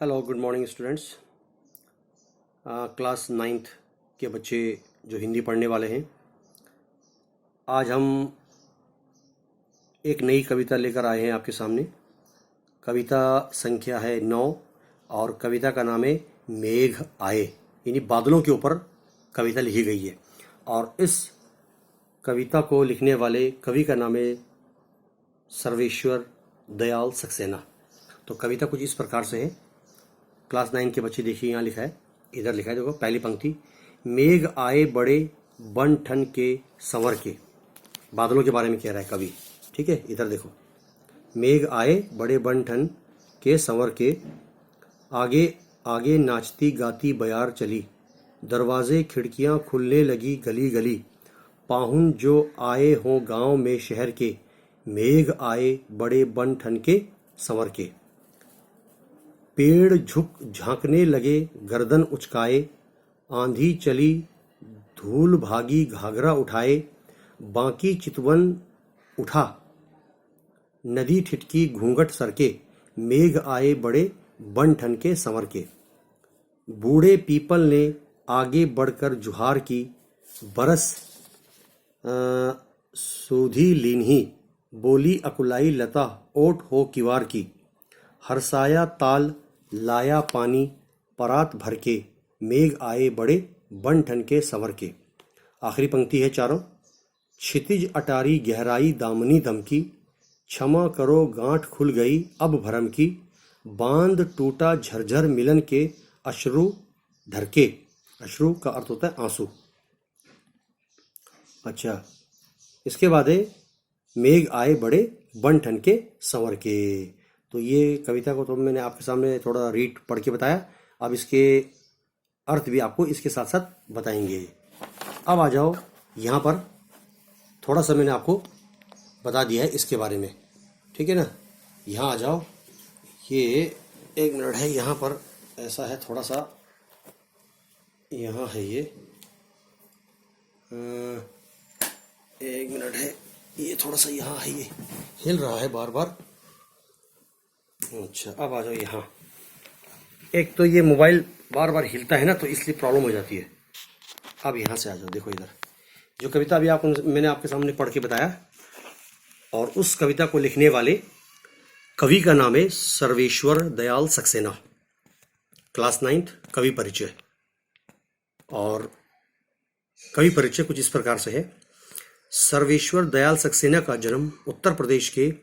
Hello good morning students. Class ninth के बच्चे जो हिंदी पढ़ने वाले हैं, आज हम एक नई कविता लेकर आए हैं आपके सामने। कविता संख्या है 9 और कविता का नाम है मेघ आए, यानी बादलों के ऊपर कविता लिखी गई है। और इस कविता को लिखने वाले कवि का नाम है सर्वेश्वर दयाल सक्सेना। तो कविता कुछ इस प्रकार से है। क्लास 9 के बच्चे देखिए, यहाँ लिखा है, इधर लिखा है, देखो पहली पंक्ति, मेघ आए बड़े बन ठन के संवर के। बादलों के बारे में कह रहा है कवि, ठीक है। इधर देखो, मेघ आए बड़े बन ठन के संवर के, आगे आगे नाचती गाती बयार चली, दरवाजे खिड़कियां खुलने लगी गली गली, पाहुन जो आए हों गांव में शहर के, मेघ आए बड़े बन ठन के संवर के। पेड़ झुक झांकने लगे गर्दन उचकाए, आंधी चली धूल भागी घाघरा उठाए, बांकी चितवन उठा नदी ठिठकी घूंघट सरके, मेघ आए बड़े बन ठन के संवर के। बूढ़े पीपल ने आगे बढ़कर जुहार की, बरस सूधी लीन्ही, बोली अकुलाई लता ओट हो किवार की, हरसाया ताल लाया पानी परात भर के, मेघ आए बड़े बन ठन के संवर के। आखिरी पंक्ति है चारों, क्षितिज अटारी गहराई दामनी धमकी, क्षमा करो गांठ खुल गई अब भरम की, बांध टूटा झरझर मिलन के अश्रु ढरके। अश्रु का अर्थ होता है आंसू। अच्छा, इसके बाद है मेघ आए बड़े बन ठन के संवर के। तो ये कविता को तो मैंने आपके सामने थोड़ा रीड पढ़ के बताया, अब इसके अर्थ भी आपको इसके साथ साथ बताएंगे। अब आ जाओ यहाँ पर, थोड़ा सा मैंने आपको बता दिया है इसके बारे में, ठीक है ना। यहाँ आ जाओ, ये 1 मिनट है, यहाँ पर ऐसा है थोड़ा सा, यहाँ है ये 1 मिनट है, ये थोड़ा सा यहाँ है, ये हिल रहा है बार बार। अच्छा, अब आ जाओ यहाँ। एक तो ये मोबाइल बार बार हिलता है ना, तो इसलिए प्रॉब्लम हो जाती है। अब यहाँ से आ जाओ, देखो इधर जो कविता अभी मैंने आपके सामने पढ़ के बताया, और उस कविता को लिखने वाले कवि का नाम है सर्वेश्वर दयाल सक्सेना। क्लास 9 कवि परिचय। और कवि परिचय कुछ इस प्रकार से है। सर्वेश्वर दयाल सक्सेना का जन्म उत्तर प्रदेश के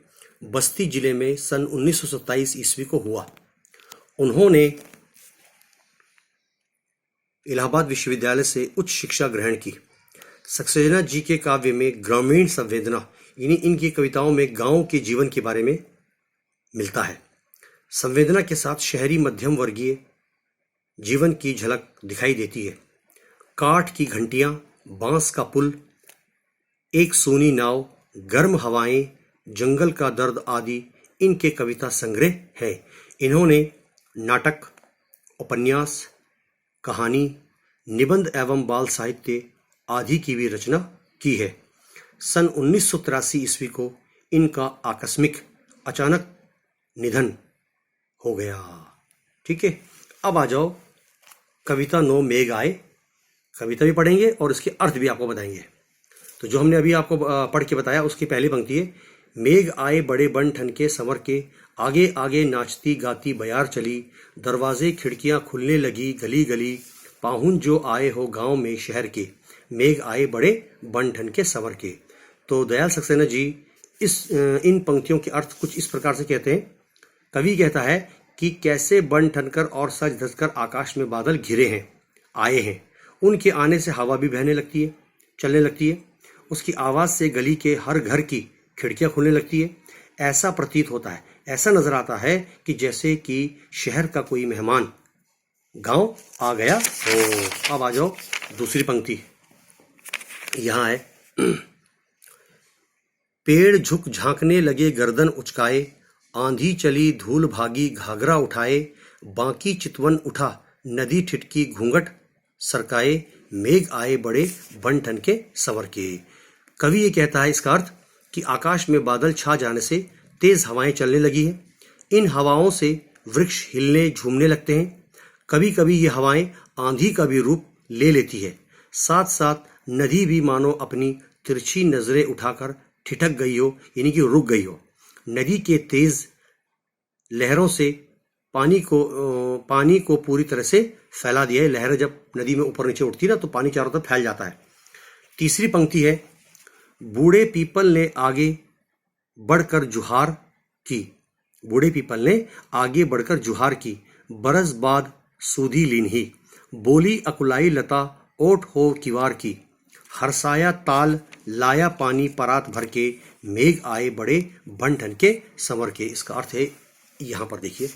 बस्ती जिले में सन 1927 ईस्वी को हुआ। उन्होंने इलाहाबाद विश्वविद्यालय से उच्च शिक्षा ग्रहण की। सक्सेना जी के काव्य में ग्रामीण संवेदना, यानी इनकी कविताओं में गांव के जीवन के बारे में मिलता है। संवेदना के साथ शहरी मध्यम वर्गीय जीवन की झलक दिखाई देती है। काठ की घंटियां, बांस का पुल, एक सूनी नाव, गर्म हवाएं, जंगल का दर्द आदि इनके कविता संग्रह है। इन्होंने नाटक, उपन्यास, कहानी, निबंध एवं बाल साहित्य आदि की भी रचना की है। सन 1983 ईस्वी को इनका आकस्मिक अचानक निधन हो गया, ठीक है। अब आ जाओ कविता 9 मेघ आए। कविता भी पढ़ेंगे और इसके अर्थ भी आपको बताएंगे। तो जो हमने अभी आपको पढ़ के बताया, उसकी पहली पंक्ति है, मेघ आए बड़े बन ठन के संवर के, आगे आगे नाचती गाती बयार चली, दरवाजे खिड़कियां खुलने लगी गली गली, पाहुन जो आए हो गांव में शहर के, मेघ आए बड़े बन ठन के संवर के। तो दयाल सक्सेना जी इन पंक्तियों के अर्थ कुछ इस प्रकार से कहते हैं। कवि कहता है कि कैसे बन ठनकर और सज धज कर आकाश में बादल घिरे हैं, आए हैं। उनके आने से हवा भी बहने लगती है, चलने लगती है। उसकी आवाज से गली के हर घर की खिड़कियां खुलने लगती है। ऐसा प्रतीत होता है, ऐसा नजर आता है कि जैसे कि शहर का कोई मेहमान गांव आ गया हो। अब आ जाओ दूसरी पंक्ति, यहां है, पेड़ झुक झांकने लगे गर्दन उचकाए, आंधी चली धूल भागी घाघरा उठाए, बांकी चितवन उठा नदी ठिठकी घूंघट सरकाए, मेघ आए बड़े बन ठन के संवर के। कवि ये कहता है इसका अर्थ कि आकाश में बादल छा जाने से तेज हवाएं चलने लगी हैं। इन हवाओं से वृक्ष हिलने झूमने लगते हैं। कभी कभी ये हवाएं आंधी का भी रूप ले लेती है। साथ साथ नदी भी मानो अपनी तिरछी नजरें उठाकर ठिठक गई हो, यानी कि रुक गई हो। नदी के तेज लहरों से पानी को पूरी तरह से फैला दिया है। लहरें जब नदी में ऊपर नीचे उठती ना तो पानी चारों तरफ फैल जाता है। तीसरी पंक्ति है, बूढ़े पीपल ने आगे बढ़कर जुहार की। बूढ़े पीपल ने आगे बढ़कर जुहार की, बरस बाद सूधी लीन्ही। बोली अकुलाई लता ओट हो किवार की। हरसाया ताल लाया पानी परात भर के। मेघ आए बड़े बन ठन के संवर के। इसका अर्थ है, यहां पर देखिए,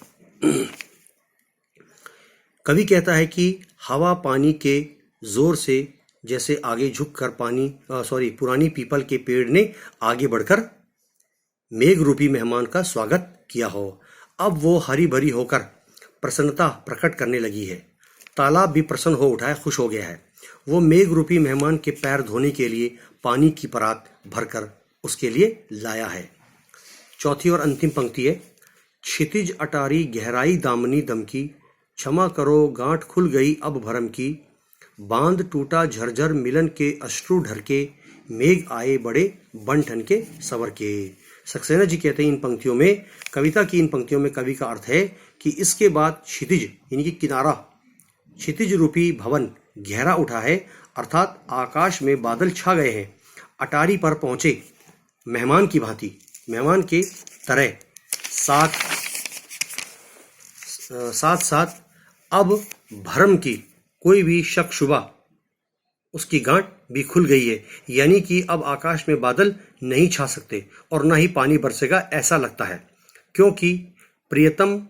कवि कहता है कि हवा पानी के जोर से जैसे आगे झुककर पुरानी पीपल के पेड़ ने आगे बढ़कर मेघ रूपी मेहमान का स्वागत किया हो। अब वो हरी भरी होकर प्रसन्नता प्रकट करने लगी है। तालाब भी प्रसन्न हो उठा है, खुश हो गया है। वो मेघ रूपी मेहमान के पैर धोने के लिए पानी की परात भरकर उसके लिए लाया है। चौथी और अंतिम पंक्ति है, क्षितिज अटारी गहराई दामनी दमकी। क्षमा करो गांठ खुल गई अब भरम की। बांध टूटा झरझर मिलन के अश्रु ढरके। मेघ आए बड़े बन ठन के संवर के। सक्सेना जी कहते हैं इन पंक्तियों में, कविता की इन पंक्तियों में कवि का अर्थ है कि इसके बाद क्षितिज यानी कि किनारा, क्षितिज रूपी भवन गहरा उठा है, अर्थात आकाश में बादल छा गए हैं। अटारी पर पहुंचे मेहमान की भांति, मेहमान के तरह साथ साथ अब भरम की कोई भी शक शुबा उसकी गांठ भी खुल गई है। यानी कि अब आकाश में बादल नहीं छा सकते और ना ही पानी बरसेगा, ऐसा लगता है, क्योंकि प्रियतम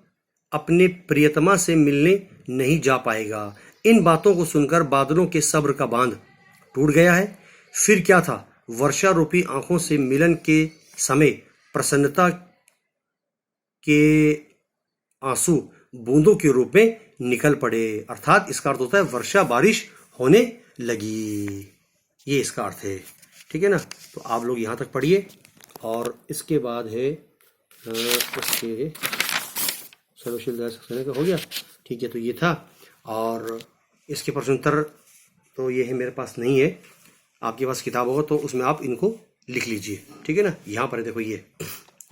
अपने प्रियतमा से मिलने नहीं जा पाएगा। इन बातों को सुनकर बादलों के सब्र का बांध टूट गया है। फिर क्या था, वर्षा रूपी आंखों से मिलन के समय प्रसन्नता के आंसू बूंदों के रूप में निकल पड़े। अर्थात इसका अर्थ होता है वर्षा बारिश होने लगी, ये इसका अर्थ है। ठीक है ना, तो आप लोग यहाँ तक पढ़िए और इसके बाद है इसके सर्वशील का हो गया। ठीक है, तो ये था और इसके प्रश्नोत्तर तो ये है, मेरे पास नहीं है, आपके पास किताब होगा तो उसमें आप इनको लिख लीजिए। ठीक है ना, यहाँ पर है, देखो ये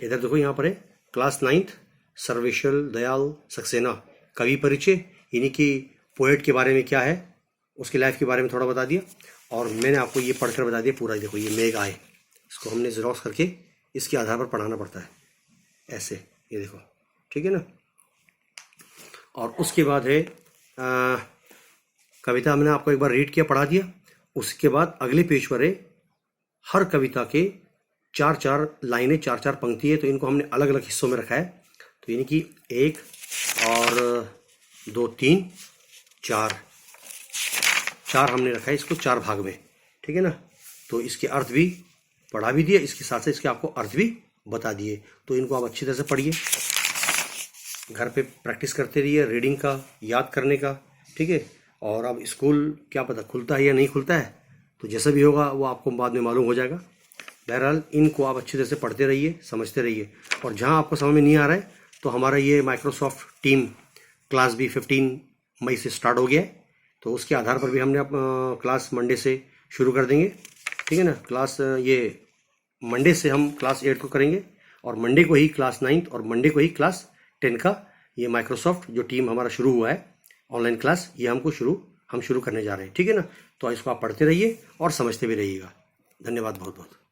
इधर देखो, यहाँ पर है क्लास 9th सर्वेश्वर दयाल सक्सेना कवि परिचय, यानी कि पोएट के बारे में क्या है, उसकी लाइफ के बारे में थोड़ा बता दिया और मैंने आपको ये पढ़कर बता दिया पूरा। देखो ये मेघ आए, इसको हमने ज़ेरॉक्स करके इसके आधार पर पढ़ाना पड़ता है ऐसे, ये देखो। ठीक है ना, और उसके बाद है कविता मैंने आपको एक बार रीड किया, पढ़ा दिया। उसके बाद अगले पेज पर है हर कविता के 4-4 लाइनें, 4-4 पंक्ति है, तो इनको हमने अलग अलग हिस्सों में रखा है। तो यानी कि 1 और 2 3 4 हमने रखा है इसको 4 भाग में। ठीक है ना, तो इसके अर्थ भी पढ़ा भी दिया, इसके साथ साथ इसके आपको अर्थ भी बता दिए। तो इनको आप अच्छी तरह से पढ़िए, घर पे प्रैक्टिस करते रहिए रीडिंग का, याद करने का। ठीक है, और अब स्कूल क्या पता खुलता है या नहीं खुलता है, तो जैसा भी होगा वो आपको बाद में मालूम हो जाएगा। बहरहाल इनको आप अच्छी तरह से पढ़ते रहिए, समझते रहिए, और जहाँ आपको समझ में नहीं आ रहा है तो हमारा ये माइक्रोसॉफ्ट टीम क्लास भी 15 मई से स्टार्ट हो गया है, तो उसके आधार पर भी हमने क्लास मंडे से शुरू कर देंगे। ठीक है ना, क्लास ये मंडे से हम क्लास 8 को करेंगे और मंडे को ही क्लास 9th और मंडे को ही क्लास 10 का ये माइक्रोसॉफ्ट जो टीम हमारा शुरू हुआ है ऑनलाइन क्लास, ये हम शुरू करने जा रहे हैं। ठीक है ना, तो इसको आप पढ़ते रहिए और समझते भी रहिएगा। धन्यवाद बहुत बहुत।